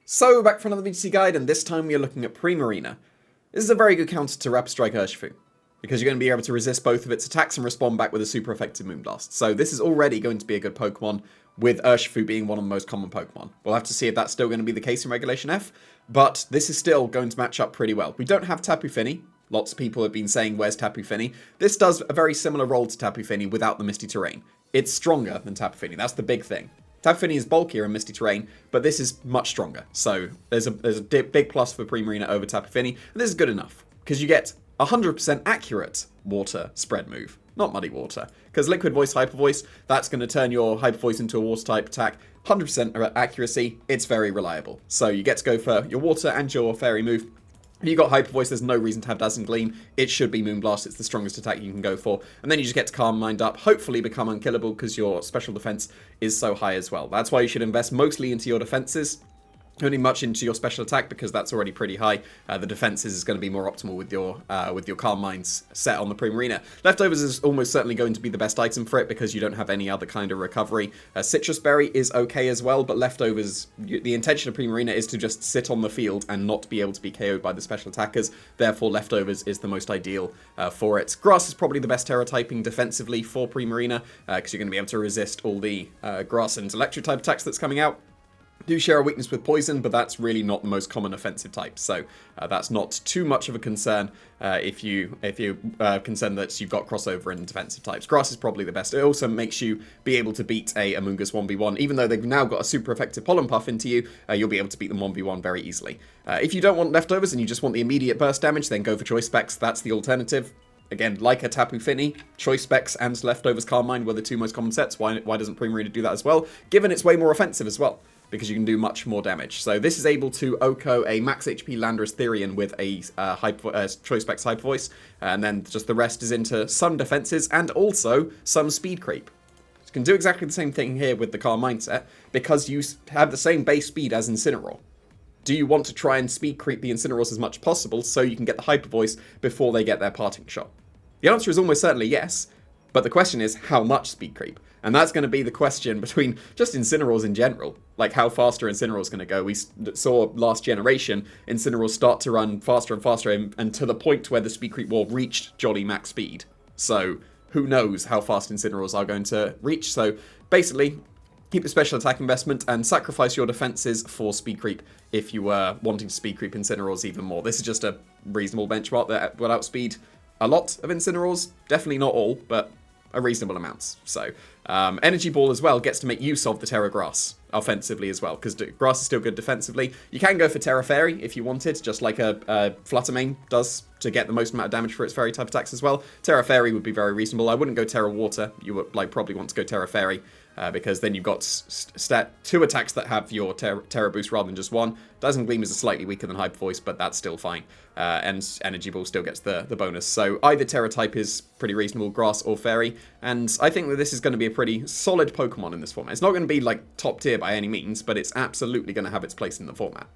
So, back for another VGC guide, and this time we are looking at Primarina. This is a very good counter to Rapid Strike Urshifu, because you're going to be able to resist both of its attacks and respond back with a super effective Moonblast. So this is already going to be a good Pokemon, with Urshifu being one of the most common Pokemon. We'll have to see if that's still going to be the case in Regulation F, but this is still going to match up pretty well. We don't have Tapu Fini. Lots of people have been saying, where's Tapu Fini? This does a very similar role to Tapu Fini without the Misty Terrain. It's stronger than Tapu Fini, that's the big thing. Tapu Fini is bulkier in Misty Terrain, but this is much stronger. So there's a big plus for Primarina over Tapu Fini, and this is good enough, because you get 100% accurate water spread move, not muddy water. Because Liquid Voice, Hyper Voice, that's going to turn your Hyper Voice into a water type attack. 100% accuracy, it's very reliable. So you get to go for your water and your fairy move. If you got Hyper Voice, there's no reason to have Dazzling Gleam. It should be Moonblast, it's the strongest attack you can go for. And then you just get to Calm Mind up, hopefully become unkillable because your special defense is so high as well. That's why you should invest mostly into your defenses. Only much into your special attack because that's already pretty high. The defenses is going to be more optimal with your Calm Minds set on the Primarina. Leftovers is almost certainly going to be the best item for it because you don't have any other kind of recovery. Citrus Berry is okay as well, but Leftovers, the intention of Primarina is to just sit on the field and not be able to be KO'd by the special attackers. Therefore, Leftovers is the most ideal for it. Grass is probably the best Terra typing defensively for Primarina because you're going to be able to resist all the Grass and Electric type attacks that's coming out. Do share a weakness with Poison, but that's really not the most common offensive type, so that's not too much of a concern if you're concerned that you've got crossover in defensive types. Grass is probably the best. It also makes you be able to beat a Amoonguss 1v1. Even though they've now got a super effective Pollen Puff into you, you'll be able to beat them 1v1 very easily. If you don't want Leftovers and you just want the immediate burst damage, then go for Choice Specs. That's the alternative. Again, like a Tapu Fini, Choice Specs and Leftovers Calm Mind were the two most common sets. Why doesn't Primarina do that as well? Given it's way more offensive as well, because you can do much more damage. So this is able to OHKO a max HP Landorus Therian with a Choice Specs Hyper Voice, and then just the rest is into some defenses and also some speed creep. You can do exactly the same thing here with the Calm Mindset, because you have the same base speed as Incineroar. Do you want to try and speed creep the Incineroars as much as possible so you can get the Hyper Voice before they get their parting shot? The answer is almost certainly yes, but the question is how much speed creep? And that's going to be the question between just Incineroars in general. Like, how fast are Incineroars going to go? We saw last generation Incineroars start to run faster and faster and to the point where the speed creep wall reached jolly max speed. So who knows how fast Incineroars are going to reach. So basically, keep the special attack investment and sacrifice your defenses for speed creep if you were wanting to speed creep Incineroars even more. This is just a reasonable benchmark that will outspeed a lot of Incineroars. Definitely not all, but a reasonable amount. So Energy Ball as well gets to make use of the Terra Grass offensively as well, because Grass is still good defensively. You can go for Terra Fairy if you wanted, just like a Flutter Mane does to get the most amount of damage for its fairy type attacks as well. Terra Fairy would be very reasonable. I wouldn't go Terra Water. You would probably want to go Terra Fairy. Because then you've got two attacks that have your Terra Boost rather than just one. Dazzling Gleam is slightly weaker than Hyper Voice, but that's still fine. And Energy Ball still gets the bonus. So either Terra type is pretty reasonable, Grass or Fairy. And I think that this is going to be a pretty solid Pokemon in this format. It's not going to be like top tier by any means, but it's absolutely going to have its place in the format.